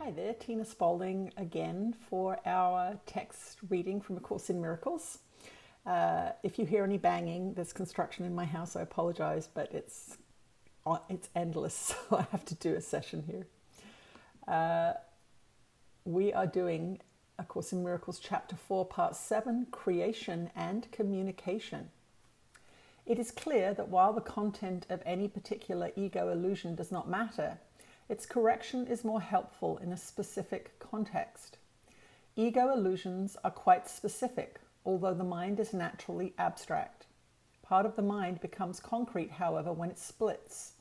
Hi there, Tina Spalding again for our text reading from A Course in Miracles. If you hear any banging, there's construction in my house. I apologize, but it's endless, so I have to do a session here. We are doing A Course in Miracles, Chapter 4, Part 7, Creation and Communication. It is clear that while the content of any particular ego illusion does not matter, its correction is more helpful in a specific context. Ego illusions are quite specific, although the mind is naturally abstract. Part of the mind becomes concrete, however, when it splits.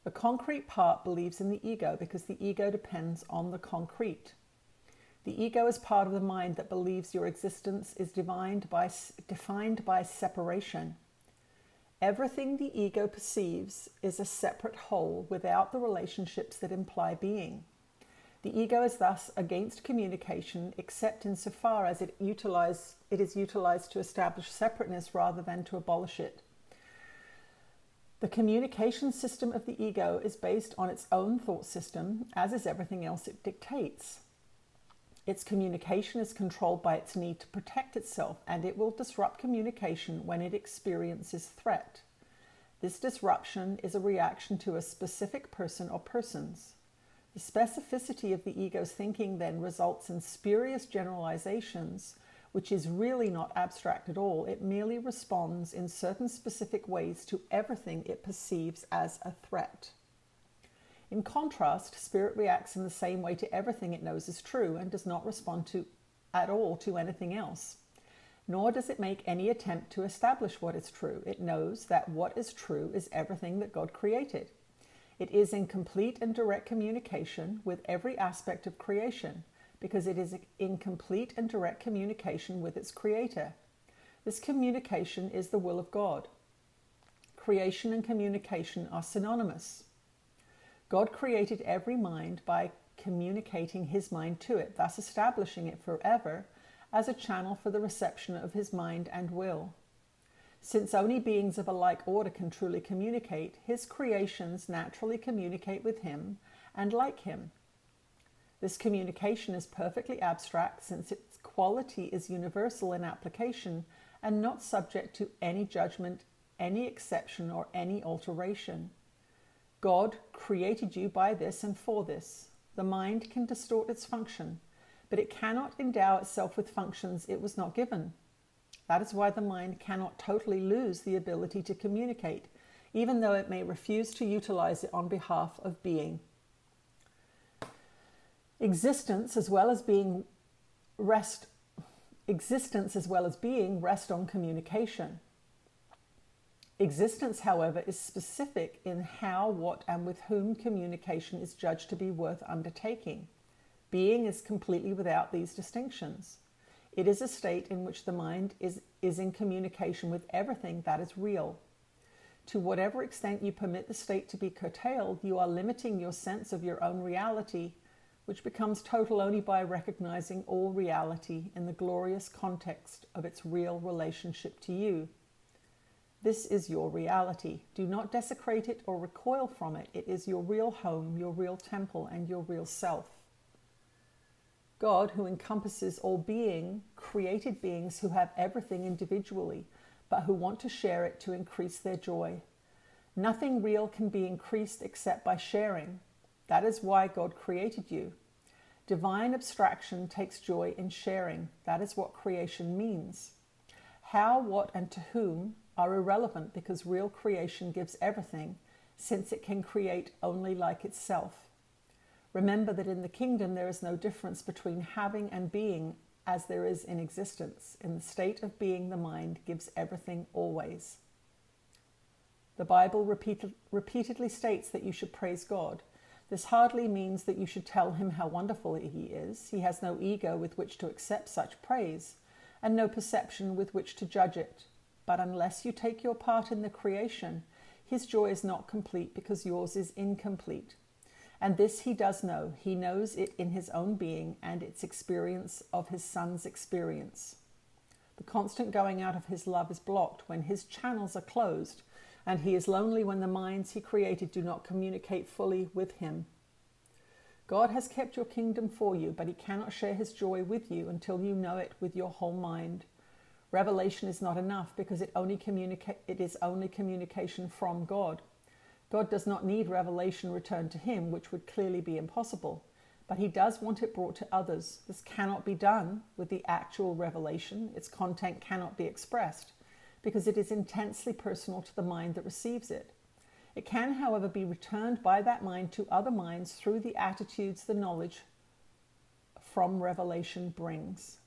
The concrete part believes in the ego because the ego depends on the concrete. The ego is part of the mind that believes your existence is defined by separation. Everything the ego perceives is a separate whole without the relationships that imply being. The ego is thus against communication except insofar as it is utilized to establish separateness rather than to abolish it. The communication system of the ego is based on its own thought system, as is everything else it dictates. Its communication is controlled by its need to protect itself, and it will disrupt communication when it experiences threat. This disruption is a reaction to a specific person or persons. The specificity of the ego's thinking then results in spurious generalizations, which is really not abstract at all. It merely responds in certain specific ways to everything it perceives as a threat. In contrast, spirit reacts in the same way to everything it knows is true and does not respond at all to anything else. Nor does it make any attempt to establish what is true. It knows that what is true is everything that God created. It is in complete and direct communication with every aspect of creation because it is in complete and direct communication with its creator. This communication is the will of God. Creation and communication are synonymous. God created every mind by communicating his mind to it, thus establishing it forever as a channel for the reception of his mind and will. Since only beings of a like order can truly communicate, his creations naturally communicate with him and like him. This communication is perfectly abstract since its quality is universal in application and not subject to any judgment, any exception, or any alteration. God created you by this and for this. The mind can distort its function, but it cannot endow itself with functions it was not given. That is why the mind cannot totally lose the ability to communicate, even though it may refuse to utilize it on behalf of being. Existence as well as being rest on communication. Existence, however, is specific in how, what, and with whom communication is judged to be worth undertaking. Being is completely without these distinctions. It is a state in which the mind is in communication with everything that is real. To whatever extent you permit the state to be curtailed, you are limiting your sense of your own reality, which becomes total only by recognizing all reality in the glorious context of its real relationship to you. This is your reality. Do not desecrate it or recoil from it. It is your real home, your real temple, and your real self. God, who encompasses all being, created beings who have everything individually, but who want to share it to increase their joy. Nothing real can be increased except by sharing. That is why God created you. Divine abstraction takes joy in sharing. That is what creation means. How, what, and to whom are irrelevant because real creation gives everything, since it can create only like itself. Remember that in the kingdom there is no difference between having and being as there is in existence. In the state of being, the mind gives everything always. The Bible repeatedly states that you should praise God. This hardly means that you should tell him how wonderful he is. He has no ego with which to accept such praise, and no perception with which to judge it. But unless you take your part in the creation, his joy is not complete because yours is incomplete. And this he does know. He knows it in his own being and its experience of his son's experience. The constant going out of his love is blocked when his channels are closed, and he is lonely when the minds he created do not communicate fully with him. God has kept your kingdom for you, but he cannot share his joy with you until you know it with your whole mind. Revelation is not enough because it is only communication from God. God does not need revelation returned to him, which would clearly be impossible, but he does want it brought to others. This cannot be done with the actual revelation. Its content cannot be expressed because it is intensely personal to the mind that receives it. It can, however, be returned by that mind to other minds through the attitudes the knowledge from revelation brings.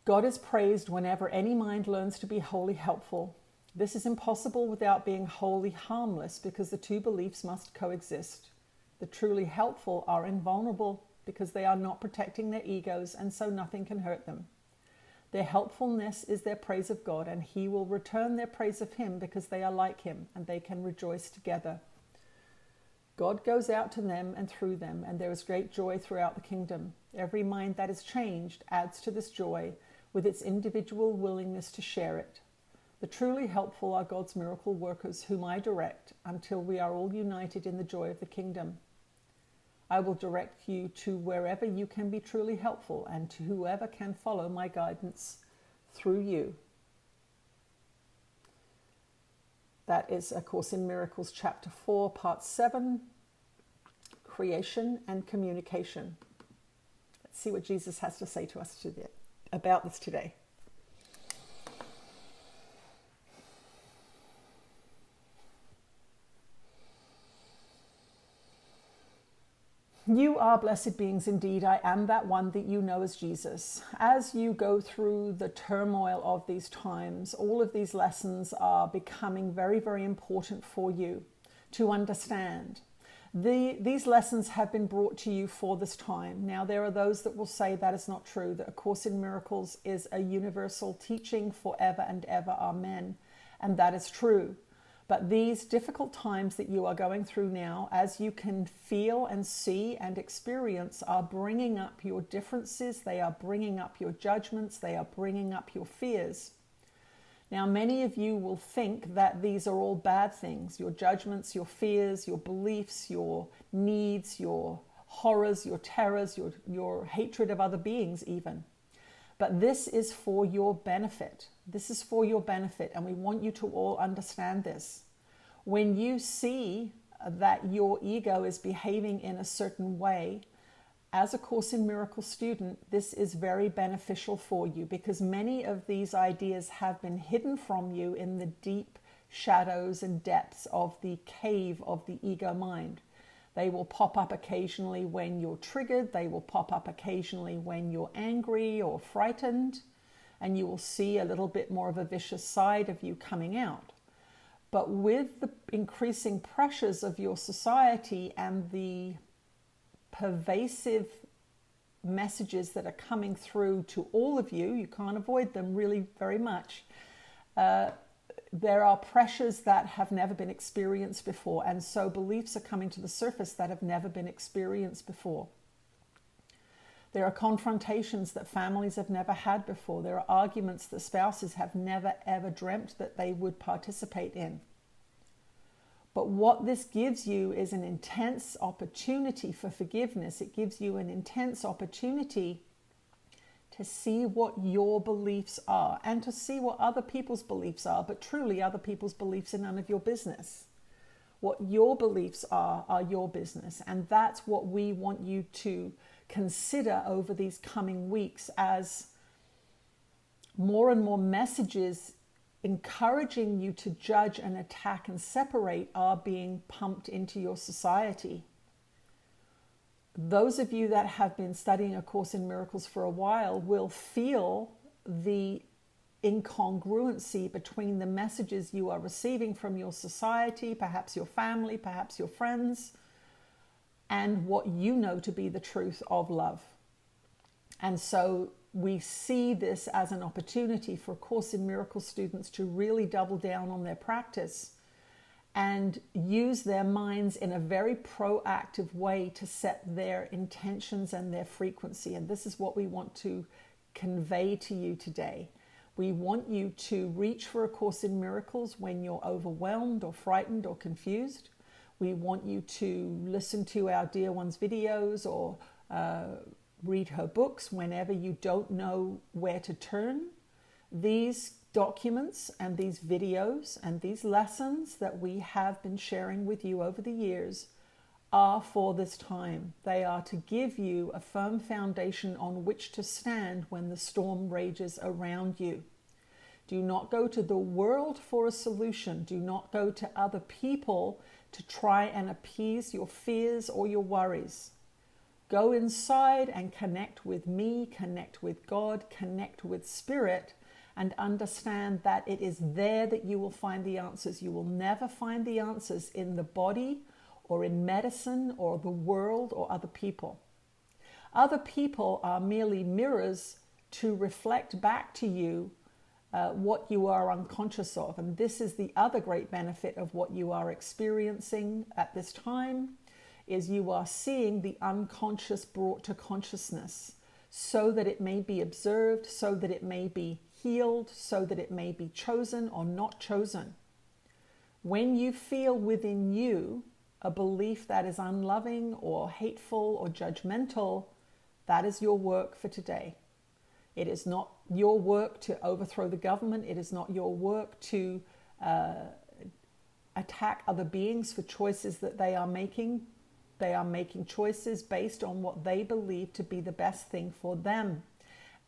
God is praised whenever any mind learns to be wholly helpful. This is impossible without being wholly harmless because the two beliefs must coexist. The truly helpful are invulnerable because they are not protecting their egos, and so nothing can hurt them. Their helpfulness is their praise of God, and he will return their praise of him because they are like him, and they can rejoice together. God goes out to them and through them, and there is great joy throughout the kingdom. Every mind that is changed adds to this joy with its individual willingness to share it. The truly helpful are God's miracle workers, whom I direct until we are all united in the joy of the kingdom. I will direct you to wherever you can be truly helpful and to whoever can follow my guidance through you. That is A Course in Miracles, Chapter 4, Part 7, Creation and Communication. Let's see what Jesus has to say to us about this today. You are blessed beings indeed. I am that one that you know as Jesus. As you go through the turmoil of these times, all of these lessons are becoming very, very important for you to understand. These lessons have been brought to you for this time. Now, there are those that will say that is not true, that A Course in Miracles is a universal teaching forever and ever. Amen. And that is true. But these difficult times that you are going through now, as you can feel and see and experience, are bringing up your differences. They are bringing up your judgments. They are bringing up your fears. Now, many of you will think that these are all bad things. Your judgments, your fears, your beliefs, your needs, your horrors, your terrors, your hatred of other beings even. But this is for your benefit. This is for your benefit, and we want you to all understand this. When you see that your ego is behaving in a certain way, as a Course in Miracles student, this is very beneficial for you because many of these ideas have been hidden from you in the deep shadows and depths of the cave of the ego mind. They will pop up occasionally when you're triggered. They will pop up occasionally when you're angry or frightened. And you will see a little bit more of a vicious side of you coming out. But with the increasing pressures of your society and the pervasive messages that are coming through to all of you, you can't avoid them really very much. There are pressures that have never been experienced before, and so beliefs are coming to the surface that have never been experienced before. There are confrontations that families have never had before. There are arguments that spouses have never ever dreamt that they would participate in. But what this gives you is an intense opportunity for forgiveness. It gives you an intense opportunity to see what your beliefs are and to see what other people's beliefs are, but truly other people's beliefs are none of your business. What your beliefs are your business. And that's what we want you to consider over these coming weeks as more and more messages encouraging you to judge and attack and separate are being pumped into your society. Those of you that have been studying A Course in Miracles for a while will feel the incongruency between the messages you are receiving from your society, perhaps your family, perhaps your friends, and what you know to be the truth of love. And so we see this as an opportunity for Course in Miracles students to really double down on their practice and use their minds in a very proactive way to set their intentions and their frequency. And this is what we want to convey to you today. We want you to reach for A Course in Miracles when you're overwhelmed or frightened or confused. We want you to listen to our dear one's videos or read her books whenever you don't know where to turn. These documents and these videos and these lessons that we have been sharing with you over the years are for this time. They are to give you a firm foundation on which to stand when the storm rages around you. Do not go to the world for a solution. Do not go to other people to try and appease your fears or your worries. Go inside and connect with me, connect with God, connect with Spirit, and understand that it is there that you will find the answers. You will never find the answers in the body or in medicine or the world or other people. Other people are merely mirrors to reflect back to you what you are unconscious of. And this is the other great benefit of what you are experiencing at this time, is you are seeing the unconscious brought to consciousness so that it may be observed, so that it may be healed, so that it may be chosen or not chosen. When you feel within you a belief that is unloving or hateful or judgmental, that is your work for today. It is not your work to overthrow the government. It is not your work to attack other beings for choices that they are making. They are making choices based on what they believe to be the best thing for them.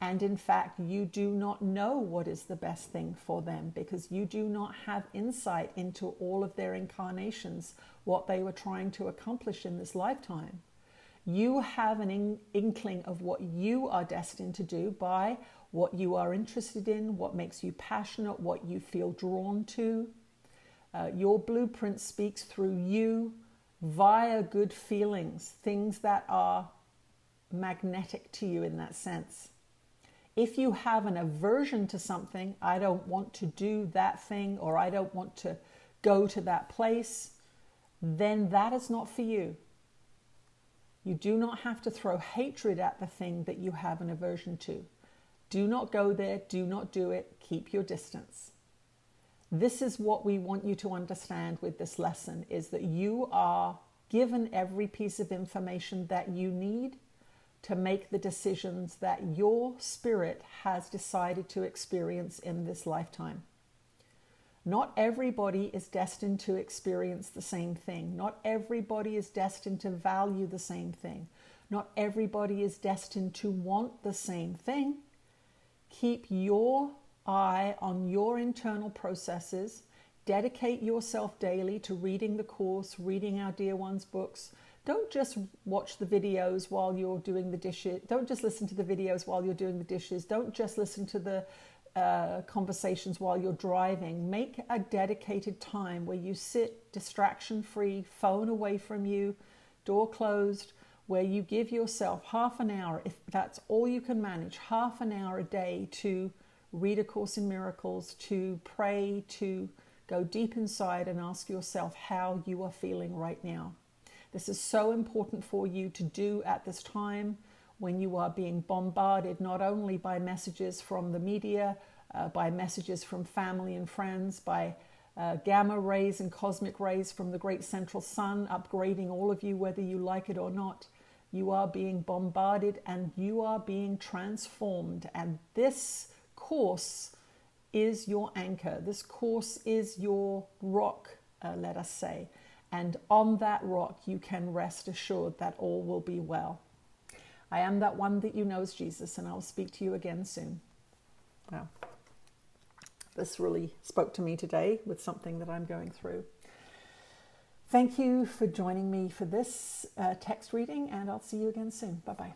And in fact, you do not know what is the best thing for them because you do not have insight into all of their incarnations, what they were trying to accomplish in this lifetime. You have an inkling of what you are destined to do by what you are interested in, what makes you passionate, what you feel drawn to. Your blueprint speaks through you via good feelings, things that are magnetic to you in that sense. If you have an aversion to something, I don't want to do that thing, or I don't want to go to that place, then that is not for you. You do not have to throw hatred at the thing that you have an aversion to. Do not go there, do not do it, keep your distance. This is what we want you to understand with this lesson, is that you are given every piece of information that you need to make the decisions that your spirit has decided to experience in this lifetime. Not everybody is destined to experience the same thing. Not everybody is destined to value the same thing. Not everybody is destined to want the same thing. Keep your eye on your internal processes. Dedicate yourself daily to reading the course, reading our dear one's books. Don't just watch the videos while you're doing the dishes. Don't just listen to the videos while you're doing the dishes. Don't just listen to the conversations while you're driving. Make a dedicated time where you sit distraction-free, phone away from you, door closed, where you give yourself half an hour, if that's all you can manage, half an hour a day to read A Course in Miracles, to pray, to go deep inside and ask yourself how you are feeling right now. This is so important for you to do at this time when you are being bombarded not only by messages from the media, by messages from family and friends, by gamma rays and cosmic rays from the great central sun upgrading all of you whether you like it or not. You are being bombarded and you are being transformed, and this course is your anchor. This course is your rock, let us say, and on that rock you can rest assured that all will be well. I am that one that you know as Jesus, and I'll speak to you again soon. Wow. This really spoke to me today with something that I'm going through. Thank you for joining me for this text reading, and I'll see you again soon. Bye-bye.